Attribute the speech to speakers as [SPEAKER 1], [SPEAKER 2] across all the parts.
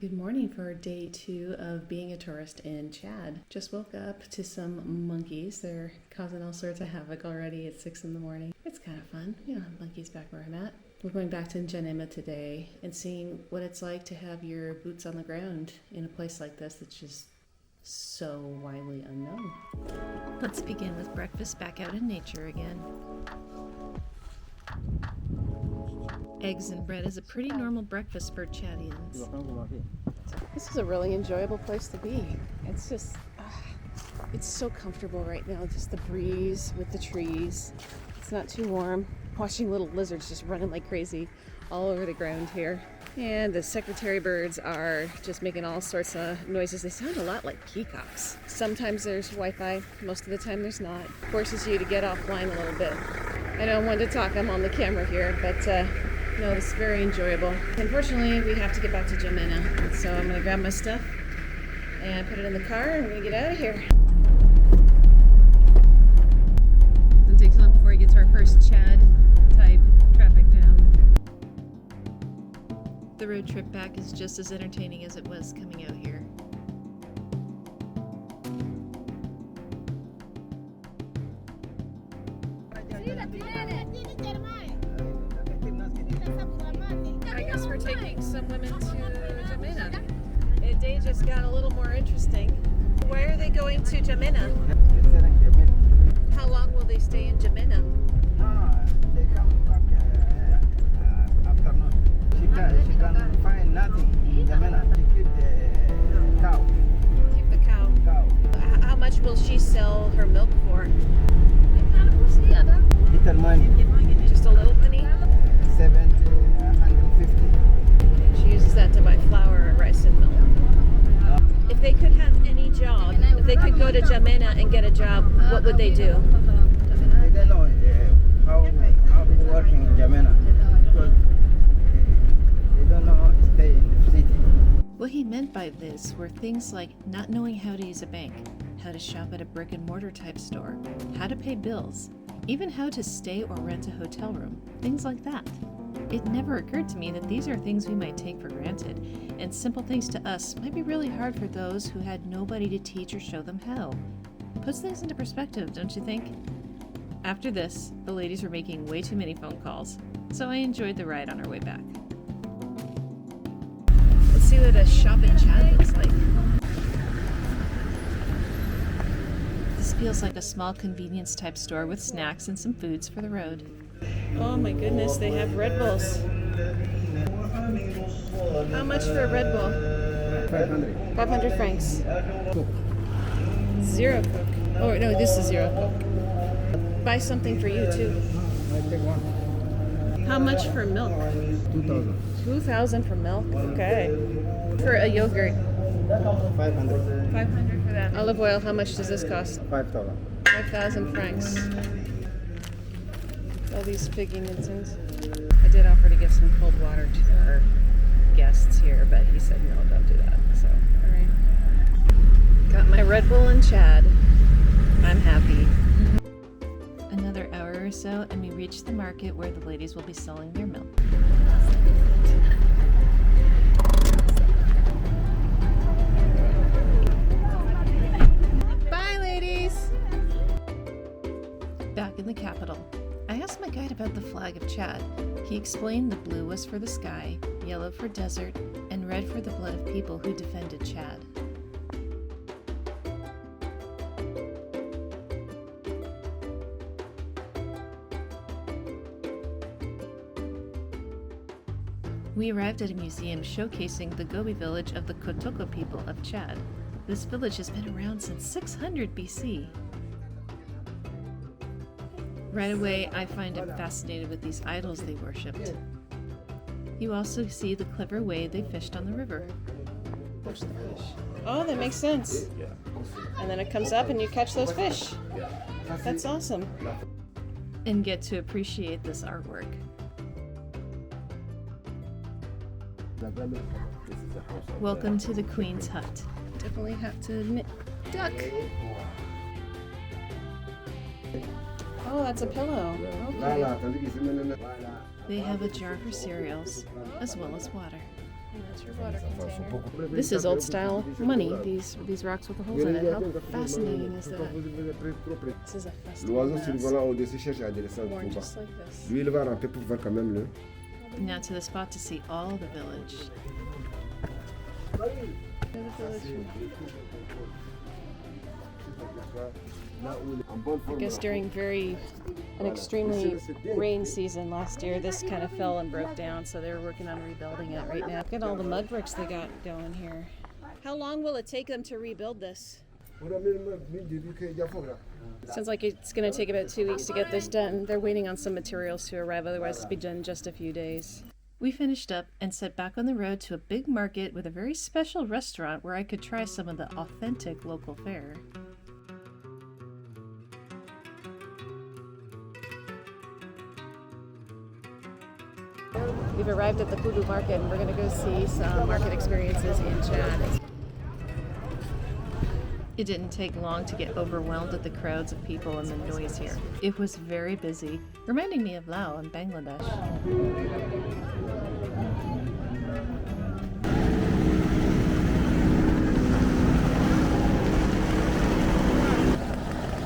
[SPEAKER 1] Good morning for day 2 of being a tourist in Chad. Just woke up to some monkeys. They're causing all sorts of havoc already at 6 in the morning. It's kind of fun. You know, monkeys back where I'm at. We're going back to N'Djamena today and seeing what it's like to have your boots on the ground in a place like this that's just so widely unknown. Let's begin with breakfast back out in nature again. Eggs and bread is a pretty normal breakfast for Chadians. This is a really enjoyable place to be. It's just, it's so comfortable right now. Just the breeze with the trees. It's not too warm. Watching little lizards just running like crazy all over the ground here. And the secretary birds are just making all sorts of noises. They sound a lot like peacocks. Sometimes there's Wi-Fi, most of the time there's not. Forces you to get offline a little bit. I know I'm one to talk, I'm on the camera here, but no, it's very enjoyable. Unfortunately, we have to get back to N'Djamena, so I'm gonna grab my stuff and put it in the car and we're gonna get out of here. It takes long before we get to our first Chad type traffic jam. The road trip back is just as entertaining as it was coming out here. I guess we're taking some women to N'Djamena. The day just got a little more interesting. Why are they going to N'Djamena? How long will they stay in N'Djamena?
[SPEAKER 2] They come back afternoon. She can find nothing in N'Djamena. She keep the cow.
[SPEAKER 1] Keep the cow. How much will she sell her milk for?
[SPEAKER 2] Little money.
[SPEAKER 1] Just a little penny?
[SPEAKER 2] 70, 150.
[SPEAKER 1] She uses that to buy flour, rice, and milk. If they could have any job, if they could go to N'Djamena and get a job, what would they do?
[SPEAKER 2] They don't know how to work in N'Djamena because they don't know how to stay in the city.
[SPEAKER 1] What he meant by this were things like not knowing how to use a bank, how to shop at a brick and mortar type store, how to pay bills, even how to stay or rent a hotel room, things like that. It never occurred to me that these are things we might take for granted, and simple things to us might be really hard for those who had nobody to teach or show them how. Puts things into perspective, don't you think? After this, the ladies were making way too many phone calls, so I enjoyed the ride on our way back. Let's see what a shop in Chad looks like. This feels like a small convenience type store with snacks and some foods for the road. Oh my goodness, they have Red Bulls. How much for a Red Bull?
[SPEAKER 2] 500.
[SPEAKER 1] 500 francs. Zero Coke. Oh no, this is Zero Coke. Buy something for you too.
[SPEAKER 2] I take one.
[SPEAKER 1] How much for milk?
[SPEAKER 2] 2,000.
[SPEAKER 1] 2,000 for milk? Okay. For a yogurt?
[SPEAKER 2] 500.
[SPEAKER 1] 500 for that. Olive oil, how much does this cost?
[SPEAKER 2] 5,000.
[SPEAKER 1] 5,000 francs. All these piggy mincings. I did offer to give some cold water to our guests here, but he said no, don't do that. So, alright. Got my Red Bull in Chad. I'm happy. Another hour or so, and we reach the market where the ladies will be selling their milk. Bye, ladies! Back in the capital, I asked my guide about the flag of Chad. He explained the blue was for the sky, yellow for desert, and red for the blood of people who defended Chad. We arrived at a museum showcasing the Gobi village of the Kotoko people of Chad. This village has been around since 600 BC. Right away, I find him fascinated with these idols they worshipped. You also see the clever way they fished on the river. Push the fish. Oh, that makes sense. And then it comes up and you catch those fish. That's awesome. And get to appreciate this artwork. Welcome to the Queen's Hut. Definitely have to admit, duck. Oh, that's a pillow. Okay. They have a jar for cereals, as well as water. That's your water container. This is old style money. These rocks with the holes in it. How fascinating is that? This is a
[SPEAKER 3] L'oiseau
[SPEAKER 1] festival.
[SPEAKER 3] survolant au-dessus cherche à descendre
[SPEAKER 1] Worn
[SPEAKER 3] tout bas.
[SPEAKER 1] just like this.
[SPEAKER 3] Lui, il va ramper pour voir quand même le.
[SPEAKER 1] Now to the spot to see all the village. I guess during an extremely rain season last year, this kind of fell and broke down, so they're working on rebuilding it right now. Look at all the mud bricks they got going here. How long will it take them to rebuild this? Sounds like it's going to take about 2 weeks to get this done. They're waiting on some materials to arrive, otherwise it'll be done in just a few days. We finished up and set back on the road to a big market with a very special restaurant where I could try some of the authentic local fare. We've arrived at the Pudu market and we're going to go see some market experiences in Chad. It didn't take long to get overwhelmed at the crowds of people and the noise here. It was very busy, reminding me of Laos in Bangladesh.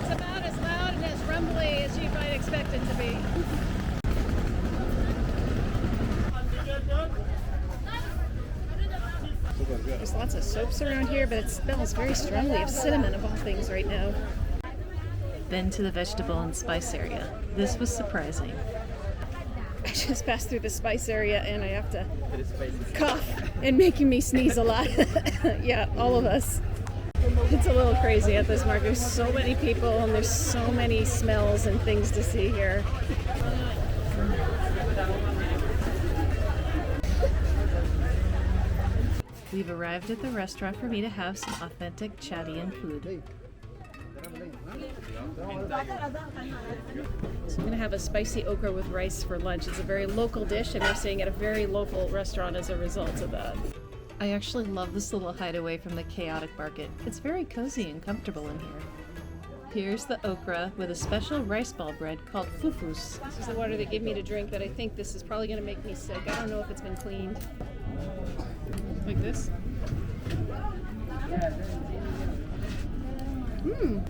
[SPEAKER 1] It's about as loud and as rumbly as you might expect it to be. There's lots of soaps around here, but it smells very strongly of cinnamon of all things right now. Then to the vegetable and spice area. This was surprising. I just passed through the spice area and I have to cough and making me sneeze a lot. Yeah, all of us. It's a little crazy at this market. There's so many people and there's so many smells and things to see here. We've arrived at the restaurant for me to have some authentic Chadian food. So I'm going to have a spicy okra with rice for lunch. It's a very local dish and we're staying at a very local restaurant as a result of that. I actually love this little hideaway from the chaotic market. It's very cozy and comfortable in here. Here's the okra with a special rice ball bread called fufus. This is the water they gave me to drink, but I think this is probably going to make me sick. I don't know if it's been cleaned. Like this.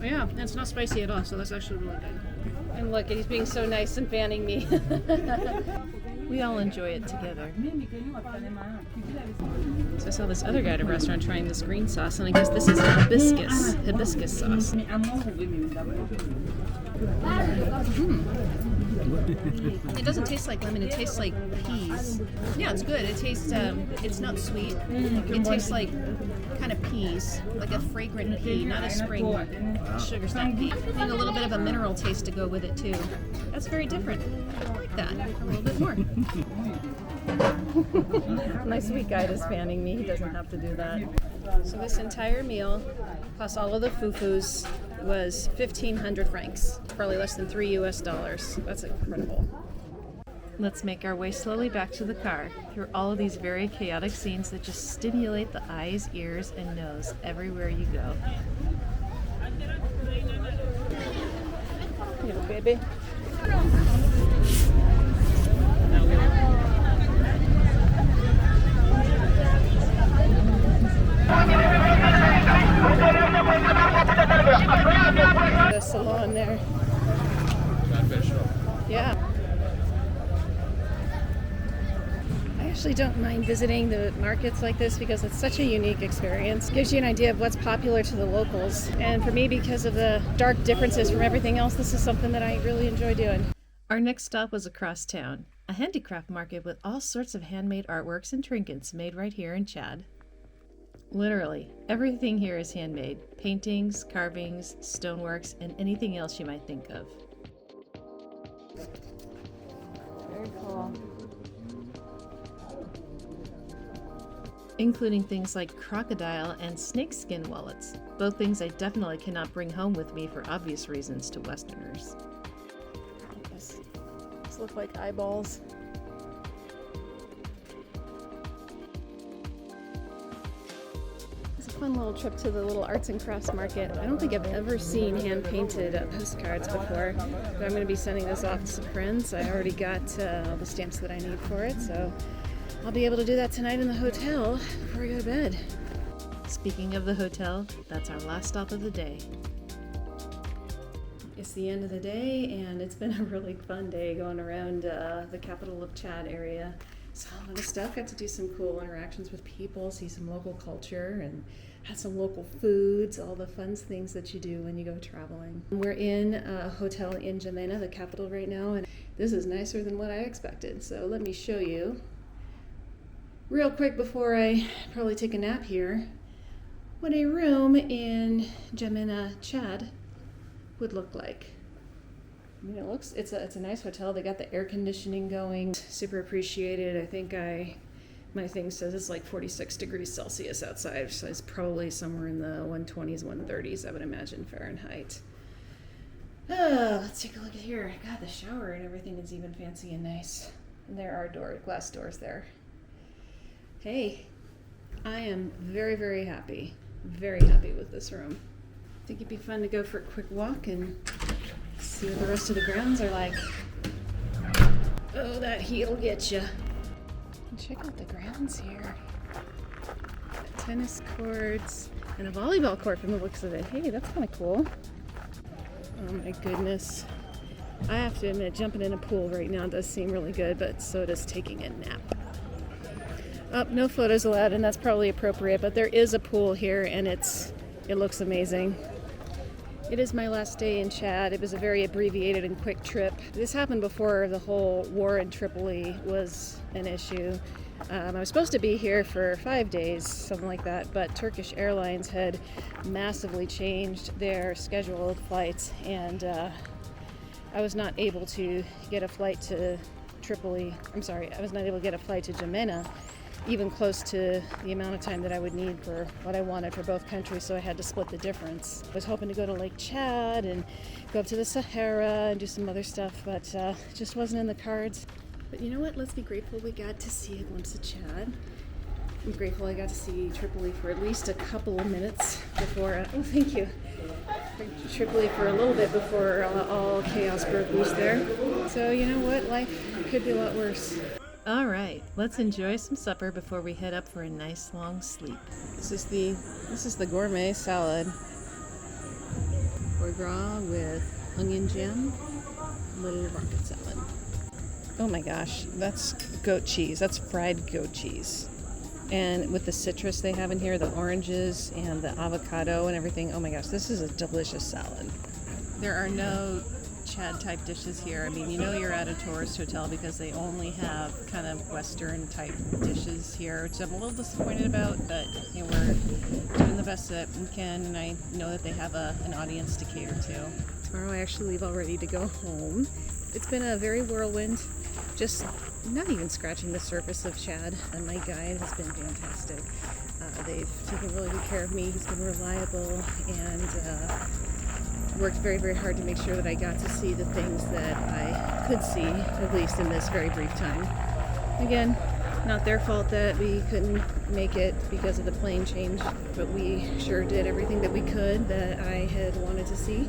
[SPEAKER 1] Yeah, and it's not spicy at all, so that's actually really good. And look, he's being so nice and fanning me. We all enjoy it together. So I saw this other guy at a restaurant trying this green sauce, and I guess this is hibiscus sauce. It doesn't taste like lemon, it tastes like peas. Yeah, it's good. It tastes, it's not sweet. It tastes like kind of peas, like a fragrant pea, not a spring sugar snap pea. And a little bit of a mineral taste to go with it too. That's very different. I like that a little bit more. My sweet guide is fanning me. He doesn't have to do that. So this entire meal, plus all of the fufus, was 1,500 francs, probably less than $3 US. That's incredible. Let's make our way slowly back to the car through all of these very chaotic scenes that just stimulate the eyes, ears, and nose everywhere you go. Here, baby. The salon there. Yeah. I actually don't mind visiting the markets like this because it's such a unique experience. It gives you an idea of what's popular to the locals. And for me, because of the stark differences from everything else, this is something that I really enjoy doing. Our next stop was across town, a handicraft market with all sorts of handmade artworks and trinkets made right here in Chad. Literally, everything here is handmade. Paintings, carvings, stoneworks, and anything else you might think of. Very cool. Including things like crocodile and snakeskin wallets, both things I definitely cannot bring home with me for obvious reasons to Westerners. These look like eyeballs. It's a fun little trip to the little arts and crafts market. I don't think I've ever seen hand-painted postcards before, but I'm going to be sending this off to some friends. I already got all the stamps that I need for it, so I'll be able to do that tonight in the hotel before I go to bed. Speaking of the hotel, that's our last stop of the day. It's the end of the day, and it's been a really fun day going around the capital of Chad area. Saw a lot of stuff, got to do some cool interactions with people, see some local culture, and had some local foods, all the fun things that you do when you go traveling. We're in a hotel in N'Djamena, the capital right now, and this is nicer than what I expected. So let me show you real quick before I probably take a nap here what a room in N'Djamena, Chad would look like. I mean, it's a nice hotel. They got the air conditioning going. Super appreciated. I think my thing says it's like 46 degrees Celsius outside, so it's probably somewhere in the 120s, 130s, I would imagine, Fahrenheit. Let's take a look at here. God, the shower and everything is even fancy and nice. And there are glass doors there. Hey, I am very, very happy with this room. I think it'd be fun to go for a quick walk and see what the rest of the grounds are like. Oh, that heat'll get you. Check out the grounds here. Got tennis courts and a volleyball court from the looks of it. Hey, that's kind of cool. Oh my goodness. I have to admit, jumping in a pool right now does seem really good, but so does taking a nap. Oh, no photos allowed, and that's probably appropriate, but there is a pool here, and it looks amazing. It is my last day in Chad. It was a very abbreviated and quick trip. This happened before the whole war in Tripoli was an issue. I was supposed to be here for 5 days, something like that, but Turkish Airlines had massively changed their scheduled flights, and I was not able to get a flight to Tripoli. I was not able to get a flight to N'Djamena, even close to the amount of time that I would need for what I wanted for both countries, so I had to split the difference. I was hoping to go to Lake Chad and go up to the Sahara and do some other stuff, but it just wasn't in the cards. But you know what? Let's be grateful we got to see a glimpse of Chad. I'm grateful I got to see Tripoli for at least a couple of minutes before, oh, thank you. Tripoli for a little bit before all chaos broke loose there. So you know what? Life could be a lot worse. All right, let's enjoy some supper before we head up for a nice long sleep. This is the gourmet salad. Foie gras with onion jam, little rocket salad. Oh my gosh, that's goat cheese. That's fried goat cheese. And with the citrus they have in here, the oranges and the avocado and everything. Oh my gosh, this is a delicious salad. There are no Chad type dishes here. I mean, you know you're at a tourist hotel because they only have kind of Western type dishes here, which I'm a little disappointed about, but you know, we're doing the best that we can, and I know that they have an audience to cater to. Tomorrow I actually leave all ready to go home. It's been a very whirlwind, just not even scratching the surface of Chad, and my guide has been fantastic. They've taken really good care of me. He's been reliable and worked very, very hard to make sure that I got to see the things that I could see, at least in this very brief time. Again, not their fault that we couldn't make it because of the plane change, but we sure did everything that we could that I had wanted to see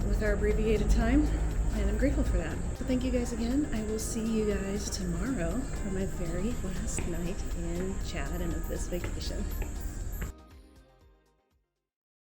[SPEAKER 1] with our abbreviated time, and I'm grateful for that. So thank you guys again. I will see you guys tomorrow for my very last night in Chad and of this vacation.